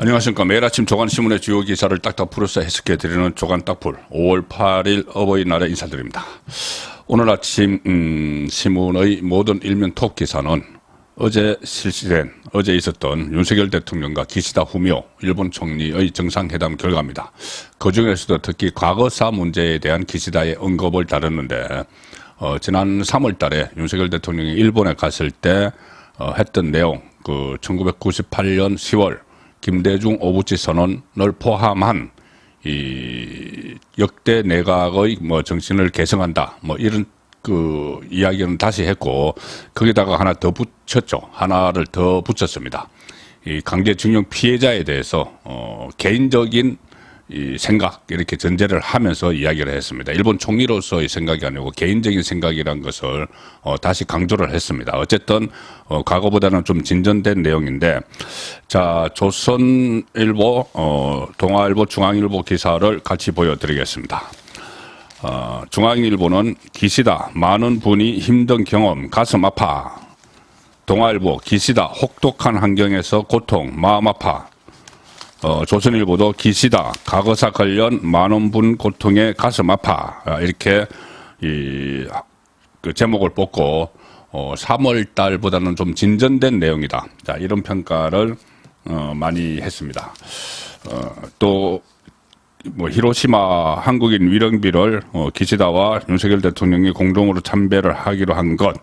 안녕하십니까. 매일 아침 조간신문의 주요 기사를 딱딱 풀어서 해석해드리는 조간딱풀 5월 8일 어버이날에 인사드립니다. 오늘 아침 신문의 모든 일면 톱 기사는 어제 있었던 윤석열 대통령과 기시다 후미오 일본 총리의 정상회담 결과입니다. 그중에서도 특히 과거사 문제에 대한 기시다의 언급을 다뤘는데 지난 3월 달에 윤석열 대통령이 일본에 갔을 때 했던 내용, 1998년 10월 김대중 오부치 선언을 포함한 이 역대 내각의 정신을 계승한다 이런 이야기는 다시 했고, 거기다가 하나를 더 붙였습니다. 이 강제징용 피해자에 대해서 개인적인 이 생각 이렇게 전제를 하면서 이야기를 했습니다. 일본 총리로서의 생각이 아니고 개인적인 생각이란 것을 다시 강조를 했습니다. 어쨌든 과거보다는 좀 진전된 내용인데, 자, 조선일보, 동아일보, 중앙일보 기사를 같이 보여드리겠습니다. 중앙일보는 기시다 많은 분이 힘든 경험 가슴 아파. 동아일보 기시다 혹독한 환경에서 고통 마음 아파. 조선일보도 기시다 과거사 관련 많은 분 고통에 가슴 아파. 이렇게 그 제목을 뽑고 3월 달보다는 좀 진전된 내용이다. 자, 이런 평가를 많이 했습니다. 또 히로시마 한국인 위령비를 기시다와 윤석열 대통령이 공동으로 참배를 하기로 한 것,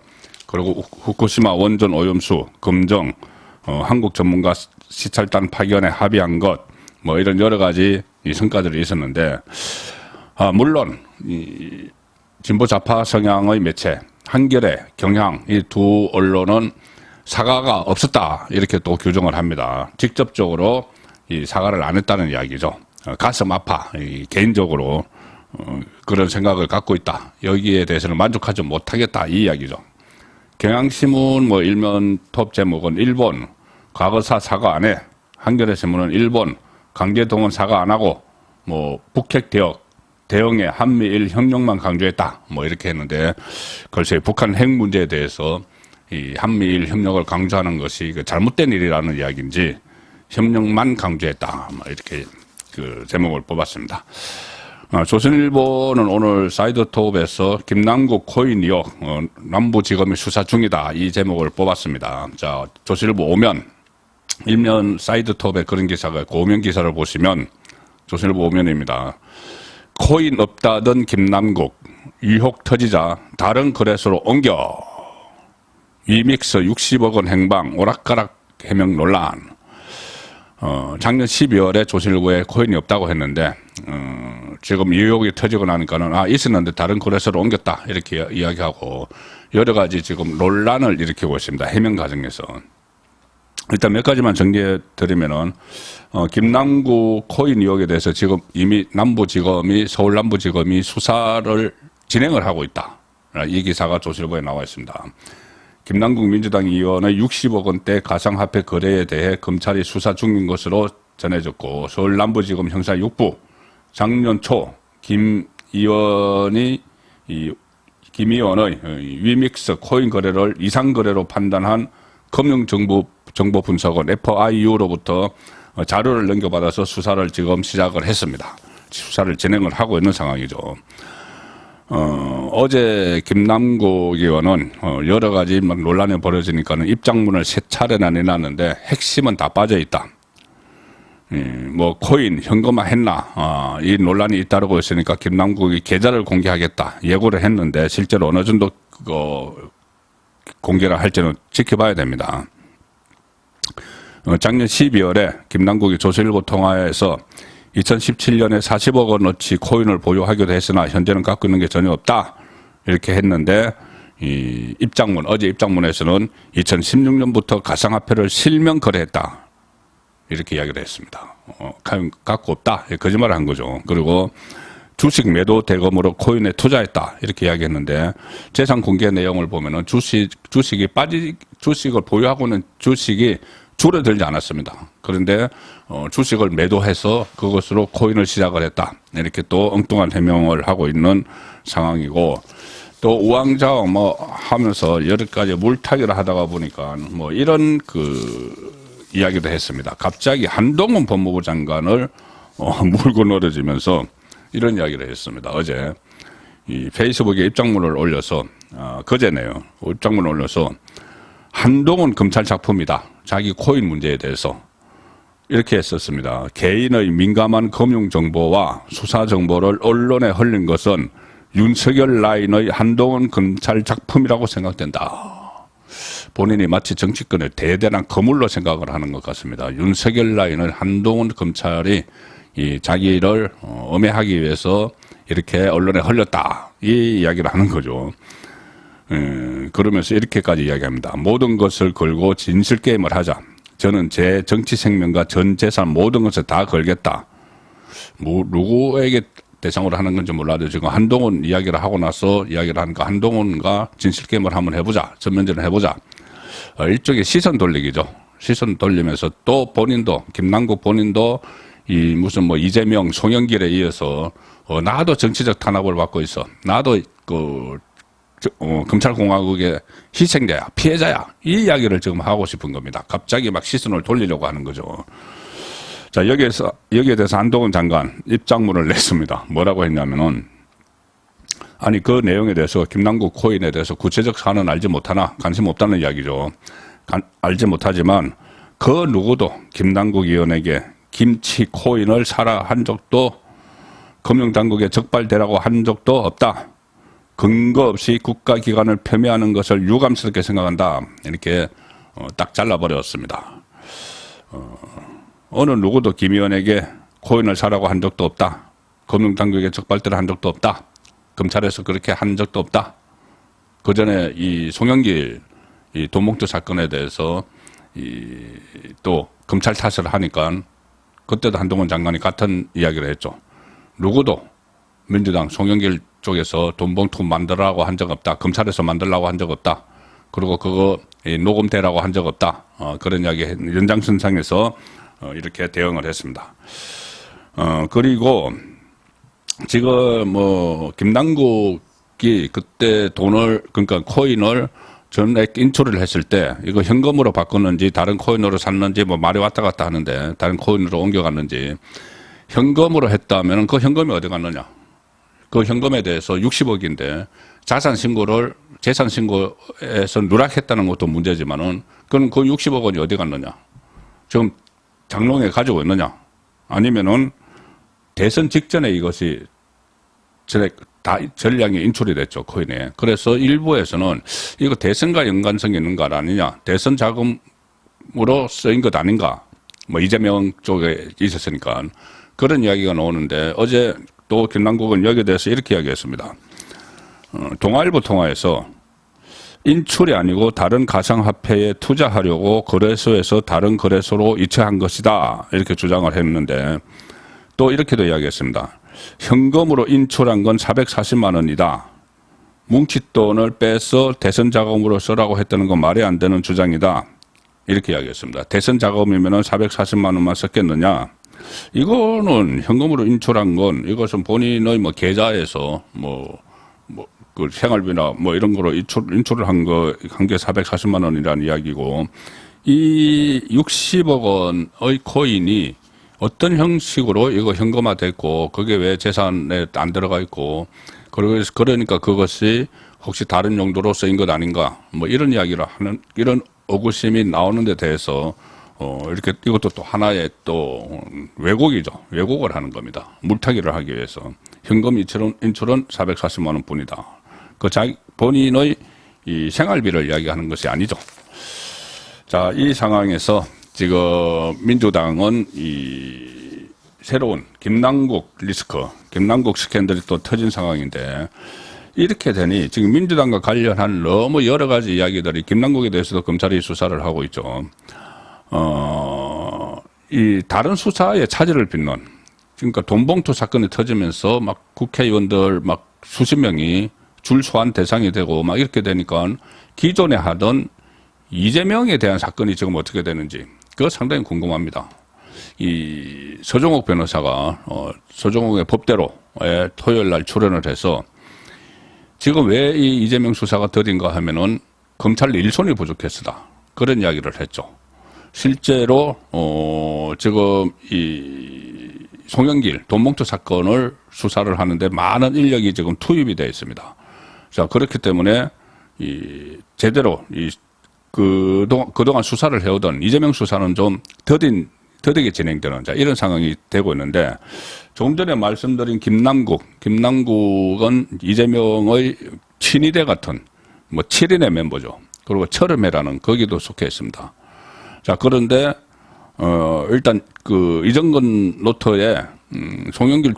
그리고 후쿠시마 원전 오염수 검정 한국 전문가 시찰단 파견에 합의한 것, 이런 여러 가지 성과들이 있었는데, 물론 이 진보 좌파 성향의 매체 한겨레, 경향 이 두 언론은 사과가 없었다 이렇게 또 규정을 합니다. 직접적으로 이 사과를 안 했다는 이야기죠. 가슴 아파. 개인적으로 그런 생각을 갖고 있다. 여기에 대해서는 만족하지 못하겠다 이 이야기죠. 경향신문 일면 톱 제목은 일본 과거사 사과 안 해. 한겨레 신문은 일본 강제동원 사과 안 하고 북핵 대응에 한미일 협력만 강조했다. 이렇게 했는데, 글쎄 북한 핵 문제에 대해서 이 한미일 협력을 강조하는 것이 잘못된 일이라는 이야기인지 협력만 강조했다. 이렇게 제목을 뽑았습니다. 조선일보는 오늘 사이드톱에서 김남국 코인 의혹 남부지검이 수사 중이다 이 제목을 뽑았습니다. 자, 조선일보 오면 일면 사이드톱에 그런 기사가 있고, 오면 기사를 보시면 조선일보 오면입니다. 코인 없다던 김남국 의혹 터지자 다른 거래소로 옮겨. 위믹스 60억 원 행방 오락가락 해명 논란. 작년 12월에 조선일보에 코인이 없다고 했는데, 지금 의혹이 터지고 나니까는, 있었는데 다른 거래소로 옮겼다. 이렇게 이야기하고, 여러 가지 지금 논란을 일으키고 있습니다. 해명 과정에서. 일단 몇 가지만 정리해 드리면은, 김남구 코인 의혹에 대해서 지금 이미 서울 남부지검이 수사를 진행을 하고 있다. 이 기사가 조선일보에 나와 있습니다. 김남국 민주당 의원의 60억 원대 가상화폐 거래에 대해 검찰이 수사 중인 것으로 전해졌고, 서울 남부지검 형사 6부 작년 초 김 의원의 위믹스 코인 거래를 이상 거래로 판단한 금융정보분석원 FIU로부터 자료를 넘겨받아서 수사를 지금 시작을 했습니다. 수사를 진행을 하고 있는 상황이죠. 어제 김남국 의원은 여러 가지 논란이 벌어지니까는 입장문을 3차례나 내놨는데 핵심은 다 빠져 있다. 코인 현금화 했나 이 논란이 잇따르고 있으니까 김남국이 계좌를 공개하겠다 예고를 했는데, 실제로 어느 정도 공개를 할지는 지켜봐야 됩니다. 작년 12월에 김남국이 조선일보 통화에서 2017년에 40억 원어치 코인을 보유하기도 했으나 현재는 갖고 있는 게 전혀 없다 이렇게 했는데, 어제 입장문에서는 2016년부터 가상화폐를 실명 거래했다 이렇게 이야기를 했습니다. 갖고 없다 거짓말을 한 거죠. 그리고 주식 매도 대금으로 코인에 투자했다 이렇게 이야기했는데, 재산 공개 내용을 보면은 주식을 보유하고는 주식이 줄어들지 않았습니다. 그런데 주식을 매도해서 그것으로 코인을 시작을 했다 이렇게 또 엉뚱한 해명을 하고 있는 상황이고, 또 우왕좌왕 하면서 여러 가지 물타기를 하다가 보니까 이런 이야기도 했습니다. 갑자기 한동훈 법무부 장관을 물고 늘어지면서 이런 이야기를 했습니다. 어제 이 페이스북에 입장문을 올려서 그제네요. 입장문을 올려서 한동훈 검찰 작품이다. 자기 코인 문제에 대해서 이렇게 했었습니다. 개인의 민감한 금융 정보와 수사 정보를 언론에 흘린 것은 윤석열 라인의 한동훈 검찰 작품이라고 생각된다. 본인이 마치 정치권의 대대한 거물로 생각을 하는 것 같습니다. 윤석열 라인을 한동훈 검찰이 이 자기를 엄해하기 위해서 이렇게 언론에 흘렸다. 이 이야기를 하는 거죠. 그러면서 이렇게까지 이야기합니다. 모든 것을 걸고 진실 게임을 하자. 저는 제 정치 생명과 전 재산 모든 것을 다 걸겠다. 뭐 누구에게 대상으로 하는 건지 몰라도 지금 한동훈 이야기를 하고 나서 이야기를 하니까 한동훈과 진실 게임을 한번 해보자. 전면전을 해보자. 일종의 시선 돌리기죠. 시선 돌리면서 또 본인도 김남국 본인도 이 무슨 뭐 이재명, 송영길에 이어서 나도 정치적 탄압을 받고 있어. 나도 검찰공화국의 희생자야, 피해자야. 이 이야기를 지금 하고 싶은 겁니다. 갑자기 막 시선을 돌리려고 하는 거죠. 자, 여기에 대해서 한동훈 장관 입장문을 냈습니다. 뭐라고 했냐면은, 아니, 그 내용에 대해서 김남국 코인에 대해서 구체적 사안은 알지 못하나 관심 없다는 이야기죠. 알지 못하지만 그 누구도 김남국 의원에게 김치 코인을 사라 한 적도 금융당국에 적발되라고 한 적도 없다. 근거 없이 국가기관을 폄훼하는 것을 유감스럽게 생각한다. 이렇게 딱 잘라버렸습니다. 어느 누구도 김 의원에게 코인을 사라고 한 적도 없다. 금융당국에 적발되라 한 적도 없다. 검찰에서 그렇게 한 적도 없다. 그 전에 이 송영길 이 돈봉투 사건에 대해서 또 검찰 탓을 하니까 그때도 한동훈 장관이 같은 이야기를 했죠. 누구도 민주당 송영길 쪽에서 돈봉투 만들라고 한 적 없다. 검찰에서 만들라고 한 적 없다. 그리고 그거 녹음되라고 한 적 없다. 그런 이야기 연장선상에서 이렇게 대응을 했습니다. 그리고 지금 뭐 김남국이 그때 돈을 그러니까 코인을 전액 인출을 했을 때 이거 현금으로 바꿨는지 다른 코인으로 샀는지 뭐 말이 왔다 갔다 하는데 다른 코인으로 옮겨갔는지 현금으로 했다면 그 현금이 어디 갔느냐? 그 현금에 대해서 60억인데 재산 신고에서 누락했다는 것도 문제지만은 그럼 그 60억 원이 어디 갔느냐? 지금 장롱에 가지고 있느냐? 아니면은 대선 직전에 이것이 전량이 인출이 됐죠, 코인에. 그래서 일부에서는 이거 대선과 연관성이 있는 것 아니냐, 대선 자금으로 쓰인 것 아닌가, 뭐 이재명 쪽에 있었으니까 그런 이야기가 나오는데 어제 또 김남국은 여기에 대해서 이렇게 이야기했습니다. 동아일보 통화에서 인출이 아니고 다른 가상화폐에 투자하려고 거래소에서 다른 거래소로 이체한 것이다. 이렇게 주장을 했는데 또 이렇게도 이야기했습니다. 현금으로 인출한 건 440만 원이다. 뭉칫돈을 빼서 대선 자금으로 쓰라고 했다는 건 말이 안 되는 주장이다. 이렇게 이야기했습니다. 대선 자금이면 440만 원만 썼겠느냐. 이거는 현금으로 인출한 건 이것은 본인의 뭐 계좌에서 그 생활비나 뭐 이런 거로 인출을 한 게 440만 원이라는 이야기고 이 60억 원의 코인이 어떤 형식으로 이거 현금화됐고 그게 왜 재산에 안 들어가 있고 그러니까 그것이 혹시 다른 용도로 쓰인 것 아닌가 뭐 이런 이야기를 하는 이런 의구심이 나오는 데 대해서 이렇게 이것도 또 하나의 또 왜곡이죠. 왜곡을 하는 겁니다. 물타기를 하기 위해서 현금 인출은 440만 원뿐이다. 그 자기 본인의 이 생활비를 이야기하는 것이 아니죠. 자, 이 상황에서 지금 민주당은 이 새로운 김남국 리스크, 김남국 스캔들이 또 터진 상황인데 이렇게 되니 지금 민주당과 관련한 너무 여러 가지 이야기들이 김남국에 대해서도 검찰이 수사를 하고 있죠. 이 다른 수사에 차질을 빚는 그러니까 돈봉투 사건이 터지면서 막 국회의원들 막 수십 명이 줄 소환 대상이 되고 막 이렇게 되니까 기존에 하던 이재명에 대한 사건이 지금 어떻게 되는지 그거 상당히 궁금합니다. 이 서종옥 변호사가 서종옥의 법대로에 토요일 날 출연을 해서 지금 왜 이 이재명 수사가 더딘가 하면은 검찰 일손이 부족했다. 그런 이야기를 했죠. 실제로 지금 이 송영길 돈봉투 사건을 수사를 하는데 많은 인력이 지금 투입이 되어 있습니다. 자, 그렇기 때문에 제대로 그동안 수사를 해오던 이재명 수사는 좀 더디게 진행되는 이런 상황이 되고 있는데, 조금 전에 말씀드린 김남국은 이재명의 친위대 같은 7인의 멤버죠. 그리고 철음회라는 거기도 속해 있습니다. 자, 그런데 일단 이정근 노트에 송영길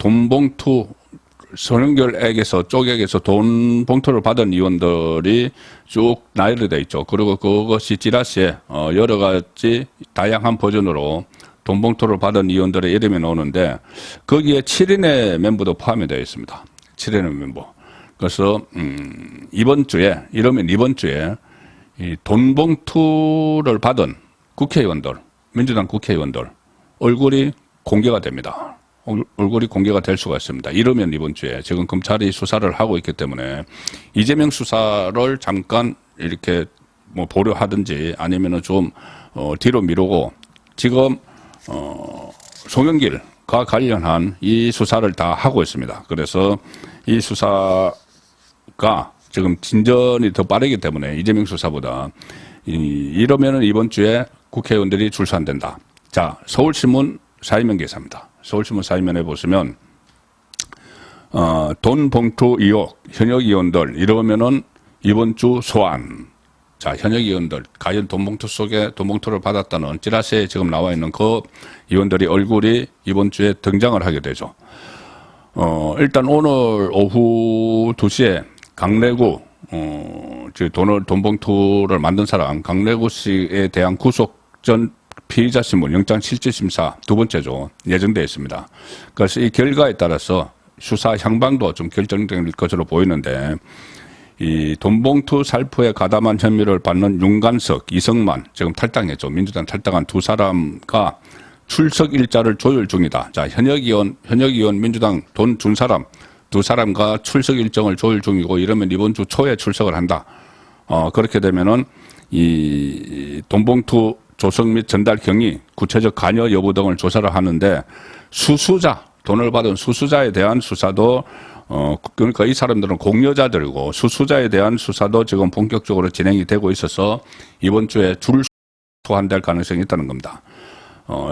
송영길에게서 쪽에게서 돈 봉투를 받은 의원들이 쭉 나열이 돼 있죠. 그리고 그것이 찌라시에 여러 가지 다양한 버전으로 돈 봉투를 받은 의원들의 이름이 나오는데, 거기에 7인의 멤버도 포함이 되어 있습니다. 7인의 멤버. 그래서 이번 주에 이 돈 봉투를 받은 국회의원들, 민주당 국회의원들 얼굴이 공개가 됩니다. 얼굴이 공개가 될 수가 있습니다. 이러면 이번 주에 지금 검찰이 수사를 하고 있기 때문에 이재명 수사를 잠깐 이렇게 보류하든지 아니면은 좀 뒤로 미루고, 지금 송영길과 관련한 이 수사를 다 하고 있습니다. 그래서 이 수사가 지금 진전이 더 빠르기 때문에 이재명 수사보다 이러면은 이번 주에 국회의원들이 출소한된다. 자, 서울신문 사이면 기사입니다. 서울신문 사이면에 보시면 돈 봉투 의혹 현역 의원들 이러면은 이번 주 소환. 자, 현역 의원들 과연 돈 봉투 속에 돈 봉투를 받았다는 찌라시에 지금 나와 있는 그 의원들이 얼굴이 이번 주에 등장을 하게 되죠. 일단 오늘 오후 2시에 강래구 돈 봉투를 만든 사람 강래구 씨에 대한 구속 전 피의자 신문 영장 실질심사 두 번째죠. 예정되어 있습니다. 그래서 이 결과에 따라서 수사 향방도 좀 결정될 것으로 보이는데, 이 돈봉투 살포에 가담한 혐의를 받는 윤관석, 이성만 지금 탈당했죠. 민주당 탈당한 두 사람과 출석 일자를 조율 중이다. 자, 현역 의원 민주당 돈 준 사람 두 사람과 출석 일정을 조율 중이고, 이러면 이번 주 초에 출석을 한다. 그렇게 되면은 이 돈봉투 조성 및 전달 경위, 구체적 관여 여부 등을 조사를 하는데, 돈을 받은 수수자에 대한 수사도 그러니까 이 사람들은 공여자들이고 수수자에 대한 수사도 지금 본격적으로 진행이 되고 있어서 이번 주에 소환될 가능성이 있다는 겁니다.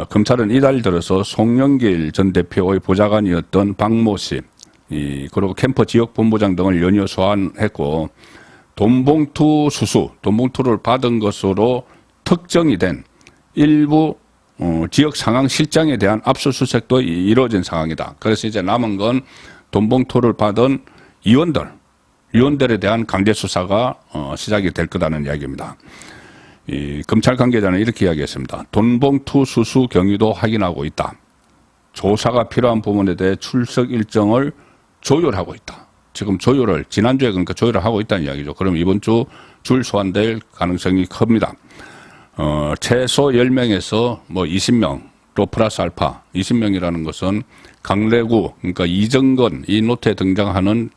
검찰은 이달 들어서 송영길 전 대표의 보좌관이었던 박모 씨, 그리고 캠퍼 지역본부장 등을 연이어 소환했고, 돈봉투를 받은 것으로 특정이 된 일부 지역 상황 실장에 대한 압수수색도 이루어진 상황이다. 그래서 이제 남은 건 돈봉투를 받은 의원들에 대한 강제 수사가 시작이 될 거라는 이야기입니다. 이 검찰 관계자는 이렇게 이야기했습니다. 돈봉투 수수 경위도 확인하고 있다. 조사가 필요한 부분에 대해 출석 일정을 조율하고 있다. 지금 지난주에 그러니까 조율을 하고 있다는 이야기죠. 그럼 이번 주 줄 소환될 가능성이 큽니다. 최소 10명에서 20명로 플러스 알파, 20명이라는 것은 강래구, 그러니까 이정건, 이 노트에 등장하는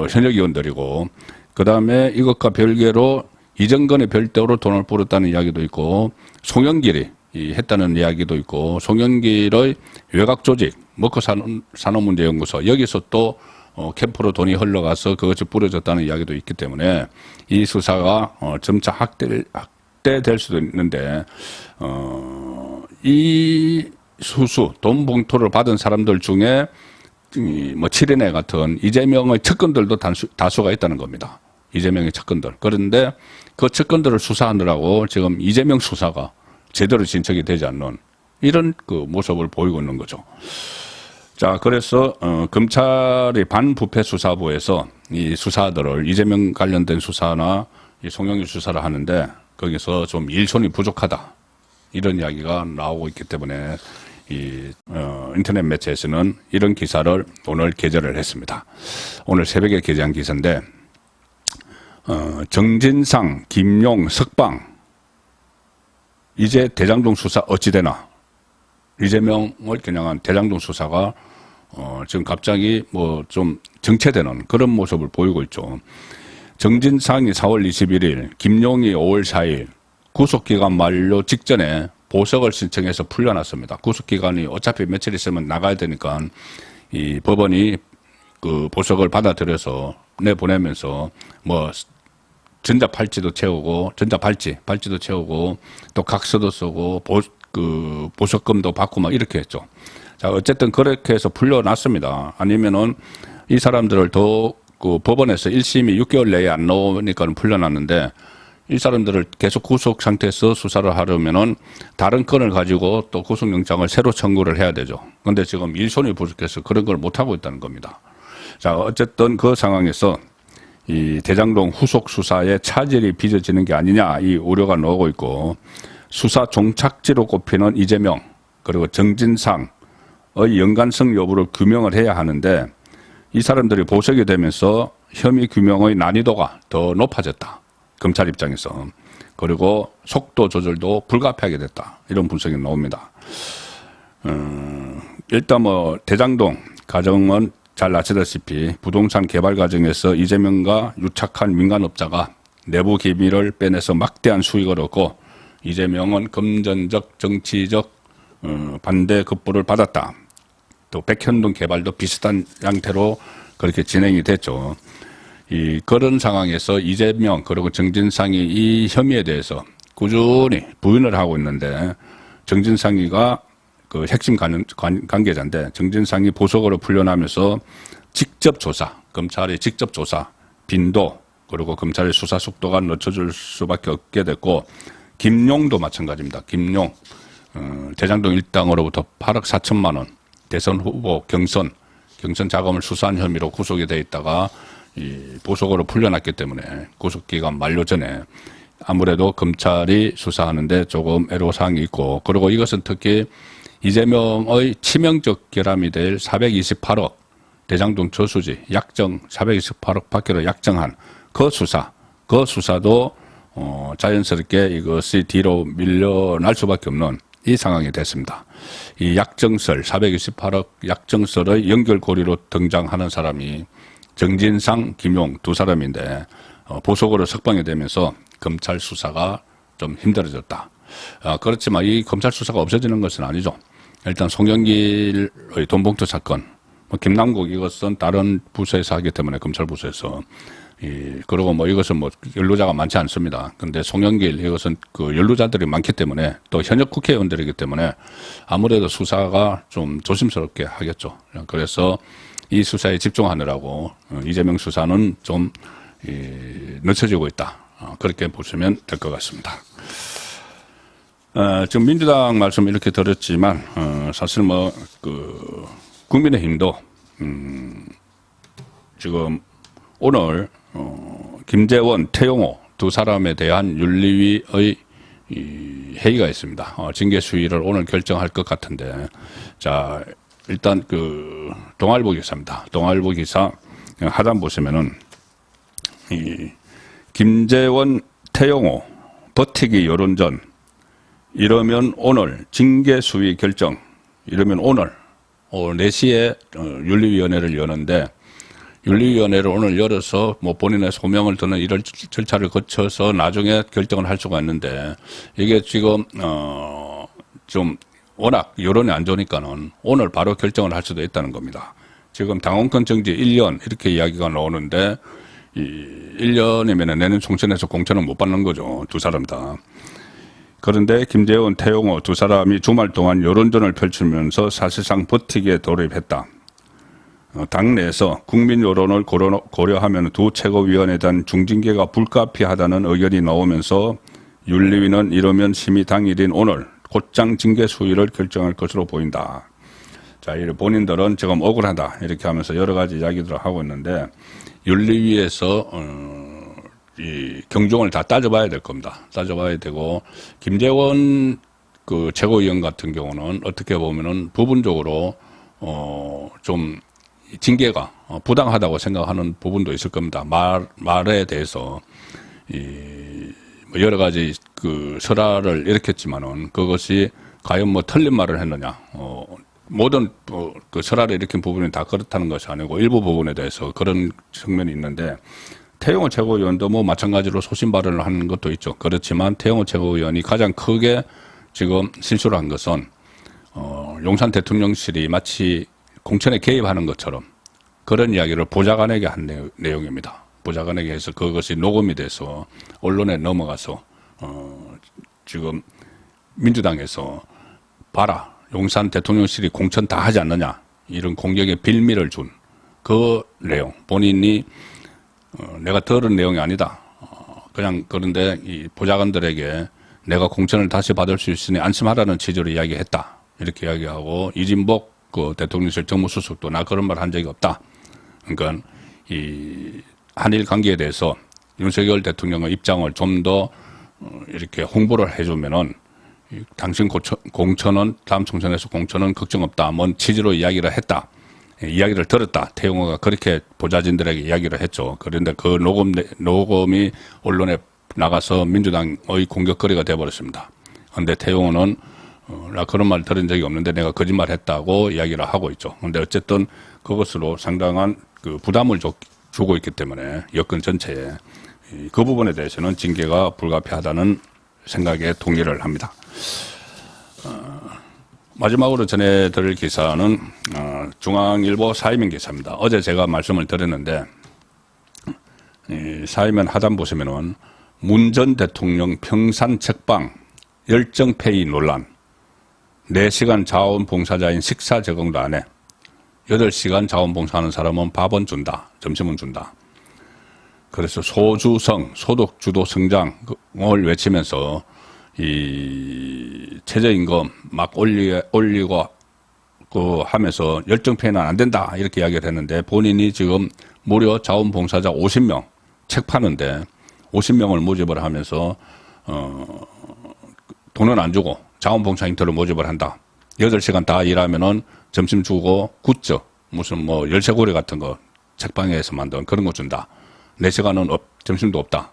현역 의원들이고, 그 다음에 이것과 별개로 이정건의 별도로 돈을 뿌렸다는 이야기도 있고, 송영길이 했다는 이야기도 있고, 송영길의 외곽조직, 먹고산업문제연구소, 여기서 또 캠프로 돈이 흘러가서 그것이 뿌려졌다는 이야기도 있기 때문에 이 수사가 점차 확대될 수도 있는데, 이 돈 봉투를 받은 사람들 중에 7인회 같은 이재명의 측근들도 다수가 있다는 겁니다. 이재명의 측근들. 그런데 그 측근들을 수사하느라고 지금 이재명 수사가 제대로 진척이 되지 않는 이런 모습을 보이고 있는 거죠. 자, 그래서 검찰이 반부패 수사부에서 이 수사들을 이재명 관련된 수사나 이 송영길 수사를 하는데 거기서 좀 일손이 부족하다, 이런 이야기가 나오고 있기 때문에 인터넷 매체에서는 이런 기사를 오늘 게재를 했습니다. 오늘 새벽에 게재한 기사인데, 정진상, 김용, 석방 이제 대장동 수사 어찌 되나? 이재명을 겨냥한 대장동 수사가 지금 갑자기 좀 정체되는 그런 모습을 보이고 있죠. 정진상이 4월 21일, 김용이 5월 4일, 구속기간 만료 직전에 보석을 신청해서 풀려났습니다. 구속기간이 어차피 며칠 있으면 나가야 되니까 이 법원이 그 보석을 받아들여서 내보내면서 뭐 전자팔찌도 채우고 발찌도 채우고 또 각서도 쓰고 보석금도 받고 막 이렇게 했죠. 자, 어쨌든 그렇게 해서 풀려났습니다. 아니면은 이 사람들을 더 그 법원에서 1심이 6개월 내에 안 나오니까 풀려났는데 이 사람들을 계속 구속 상태에서 수사를 하려면은 다른 건을 가지고 또 구속영장을 새로 청구를 해야 되죠. 근데 지금 일손이 부족해서 그런 걸 못하고 있다는 겁니다. 자, 어쨌든 그 상황에서 이 대장동 후속 수사에 차질이 빚어지는 게 아니냐 이 우려가 나오고 있고, 수사 종착지로 꼽히는 이재명 그리고 정진상의 연관성 여부를 규명을 해야 하는데 이 사람들이 보석이 되면서 혐의 규명의 난이도가 더 높아졌다. 검찰 입장에서. 그리고 속도 조절도 불가피하게 됐다. 이런 분석이 나옵니다. 일단 뭐 대장동 가정은 잘 아시다시피 부동산 개발 과정에서 이재명과 유착한 민간업자가 내부 기밀을 빼내서 막대한 수익을 얻고 이재명은 금전적, 정치적 반대 급부를 받았다. 또 백현동 개발도 비슷한 양태로 그렇게 진행이 됐죠. 그런 상황에서 이재명 그리고 정진상이 이 혐의에 대해서 꾸준히 부인을 하고 있는데, 정진상이가 그 핵심 관계자인데 정진상이 보석으로 풀려나면서 직접 조사, 검찰의 직접 조사 빈도 그리고 검찰의 수사 속도가 늦춰질 수밖에 없게 됐고, 김용도 마찬가지입니다. 김용 대장동 일당으로부터 8억 4천만 원 대선 후보 경선 자금을 수사한 혐의로 구속이 돼 있다가 보석으로 풀려났기 때문에 구속기간 만료 전에 아무래도 검찰이 수사하는데 조금 애로사항이 있고, 그리고 이것은 특히 이재명의 치명적 결함이 될 428억 대장동 저수지 약정 428억 받기로 약정한 그 수사도 자연스럽게 이것이 뒤로 밀려날 수밖에 없는 이 상황이 됐습니다. 이 약정설 428억 약정설의 연결고리로 등장하는 사람이 정진상, 김용 두 사람인데 보석으로 석방이 되면서 검찰 수사가 좀 힘들어졌다. 그렇지만 이 검찰 수사가 없어지는 것은 아니죠. 일단 송영길의 돈봉투 사건, 김남국 이것은 다른 부서에서 하기 때문에 검찰 부서에서, 그리고 뭐 이것은 뭐 연루자가 많지 않습니다. 근데 송영길 이것은 그 연루자들이 많기 때문에 또 현역 국회의원들이기 때문에 아무래도 수사가 좀 조심스럽게 하겠죠. 그래서 이 수사에 집중하느라고 이재명 수사는 좀 늦춰지고 있다. 그렇게 보시면 될 것 같습니다. 지금 민주당 말씀 이렇게 들었지만 사실 뭐 그 국민의힘도 지금 오늘 김재원, 태용호 두 사람에 대한 윤리위의 회의가 있습니다. 징계 수위를 오늘 결정할 것 같은데, 자 일단 그 동아일보 기사입니다. 동아일보 기사 하단 보시면은 김재원, 태용호 버티기 여론전 이러면 오늘 징계 수위 결정 이러면 오늘 4시에 윤리위원회를 여는데, 윤리위원회를 오늘 열어서 뭐 본인의 소명을 드는 이런 절차를 거쳐서 나중에 결정을 할 수가 있는데, 이게 지금 좀 워낙 여론이 안 좋으니까는 오늘 바로 결정을 할 수도 있다는 겁니다. 지금 당원권 정지 1년 이렇게 이야기가 나오는데, 1년이면 내년 총선에서 공천을 못 받는 거죠. 두 사람 다. 그런데 김재원, 태용호 두 사람이 주말 동안 여론전을 펼치면서 사실상 버티기에 돌입했다. 당내에서 국민 여론을 고려하면 두 최고위원에 대한 중징계가 불가피하다는 의견이 나오면서 윤리위는 이러면 심의 당일인 오늘 곧장 징계 수위를 결정할 것으로 보인다. 자, 본인들은 지금 억울하다 이렇게 하면서 여러 가지 이야기들을 하고 있는데, 윤리위에서 이 경종을 다 따져봐야 될 겁니다. 따져봐야 되고, 김재원 그 최고위원 같은 경우는 어떻게 보면은 부분적으로 좀 징계가 부당하다고 생각하는 부분도 있을 겁니다. 말에 대해서 여러 가지 그 설화를 일으켰지만은 그것이 과연 뭐 틀린 말을 했느냐, 모든 그 설화를 일으킨 부분이 다 그렇다는 것이 아니고 일부 부분에 대해서 그런 측면이 있는데, 태영호 최고위원도 뭐 마찬가지로 소신 발언을 하는 것도 있죠. 그렇지만 태영호 최고위원이 가장 크게 지금 실수를 한 것은 용산 대통령실이 마치 공천에 개입하는 것처럼 그런 이야기를 보좌관에게 한 내용입니다. 보좌관에게 해서 그것이 녹음이 돼서 언론에 넘어가서 지금 민주당에서 봐라, 용산 대통령실이 공천 다 하지 않느냐, 이런 공격의 빌미를 준 그 내용, 본인이 내가 들은 내용이 아니다, 그냥 그런데 이 보좌관들에게 내가 공천을 다시 받을 수 있으니 안심하라는 취지로 이야기했다, 이렇게 이야기하고, 이진복 그 대통령실 정무수석도 나 그런 말 한 적이 없다. 그러니까 이 한일 관계에 대해서 윤석열 대통령의 입장을 좀 더 이렇게 홍보를 해주면은 당신 공천은 다음 총선에서 공천은 걱정 없다, 뭔 취지로 이야기를 했다, 이야기를 들었다. 태영호가 그렇게 보좌진들에게 이야기를 했죠. 그런데 그 녹음이 언론에 나가서 민주당의 공격거리가 되어버렸습니다. 그런데 태영호는 나 그런 말 들은 적이 없는데 내가 거짓말했다고 이야기를 하고 있죠. 그런데 어쨌든 그것으로 상당한 그 부담을 주고 있기 때문에 여권 전체에 그 부분에 대해서는 징계가 불가피하다는 생각에 동의를 합니다. 마지막으로 전해드릴 기사는 중앙일보 사이면 기사입니다. 어제 제가 말씀을 드렸는데 이 사이면 하단 보시면은 문 전 대통령 평산 책방 열정페이 논란, 4시간 자원봉사자인 식사 제공도 안 해, 8시간 자원봉사하는 사람은 밥은 준다, 점심은 준다. 그래서 소주성, 소득주도 성장을 외치면서 이 최저임금 막 올리고 그 하면서 열정페이는 안 된다, 이렇게 이야기를 했는데, 본인이 지금 무려 자원봉사자 50명 책 파는데 50명을 모집을 하면서 돈은 안 주고 자원봉사 인터를 모집을 한다. 8시간 다 일하면은 점심 주고 굿즈, 무슨 뭐 열쇠고리 같은 거 책방에서 만든 그런 거 준다. 4시간은 점심도 없다.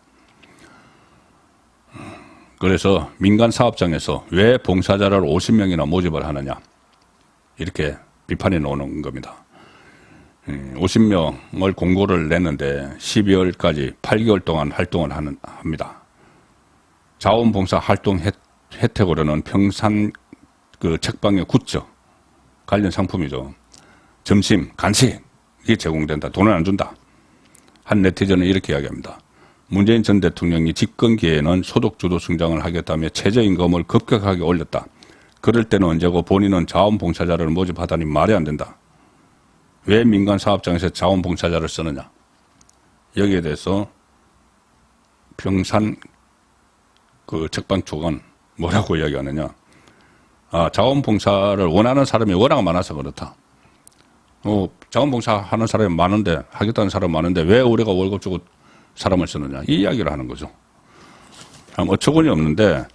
그래서 민간 사업장에서 왜 봉사자를 50명이나 모집을 하느냐, 이렇게 비판이 나오는 겁니다. 50명을 공고를 냈는데 12월까지 8개월 동안 활동을 합니다. 자원봉사 활동 혜택으로는 평산 그 책방의 굿즈 관련 상품이죠. 점심, 간식이 제공된다. 돈을 안 준다. 한 네티즌은 이렇게 이야기합니다. 문재인 전 대통령이 집권 기회에는 소득주도 성장을 하겠다며 최저임금을 급격하게 올렸다. 그럴 때는 언제고 본인은 자원봉사자를 모집하다니 말이 안 된다. 왜 민간 사업장에서 자원봉사자를 쓰느냐. 여기에 대해서 평산 그 책방 쪽은 뭐라고 이야기하느냐. 자원봉사를 원하는 사람이 워낙 많아서 그렇다. 자원봉사 하는 사람이 많은데, 하겠다는 사람이 많은데 왜 우리가 월급 주고 사람을 쓰느냐, 이 이야기를 하는 거죠. 참 어처구니 없는데,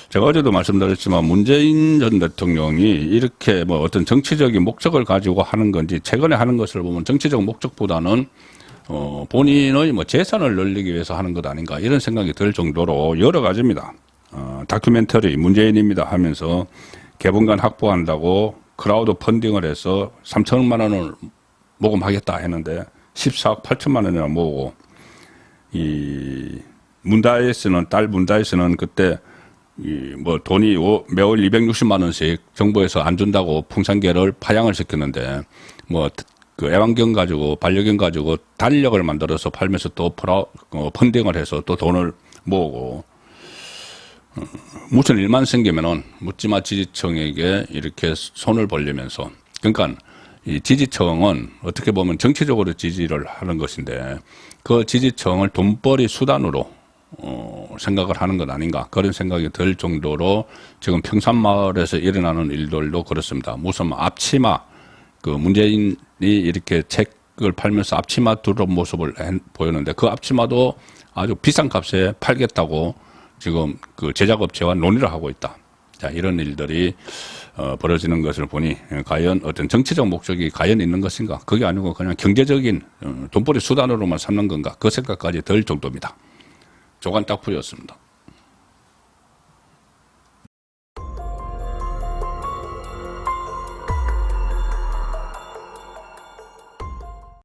제가 어제도 말씀드렸지만 문재인 전 대통령이 이렇게 뭐 어떤 정치적인 목적을 가지고 하는 건지, 최근에 하는 것을 보면 정치적 목적보다는 본인의 뭐 재산을 늘리기 위해서 하는 것 아닌가, 이런 생각이 들 정도로 여러 가지입니다. 다큐멘터리 문재인입니다 하면서 개봉관 확보한다고 크라우드 펀딩을 해서 3천만 원을 모금하겠다 했는데 14억 8천만 원이나 모으고, 이 문다이스는, 딸 문다이스는 그때 뭐 돈이 매월 260만 원씩 정부에서 안 준다고 풍산계를 파양을 시켰는데, 뭐 그 애완견 가지고, 반려견 가지고 달력을 만들어서 팔면서 또 펀딩을 해서 또 돈을 모으고, 무슨 일만 생기면은 묻지마 지지층에게 이렇게 손을 벌리면서, 그러니까 이 지지층은 어떻게 보면 정치적으로 지지를 하는 것인데 그 지지층을 돈벌이 수단으로 생각을 하는 것 아닌가, 그런 생각이 들 정도로 지금 평산마을에서 일어나는 일들도 그렇습니다. 무슨 앞치마, 그 문재인이 이렇게 책을 팔면서 앞치마 두른 모습을 보였는데 그 앞치마도 아주 비싼 값에 팔겠다고 지금 그 제작업체와 논의를 하고 있다. 자, 이런 일들이 벌어지는 것을 보니 과연 어떤 정치적 목적이 과연 있는 것인가, 그게 아니고 그냥 경제적인 돈벌이 수단으로만 삼는 건가, 그 생각까지 들 정도입니다. 조간 딱풀이었습니다.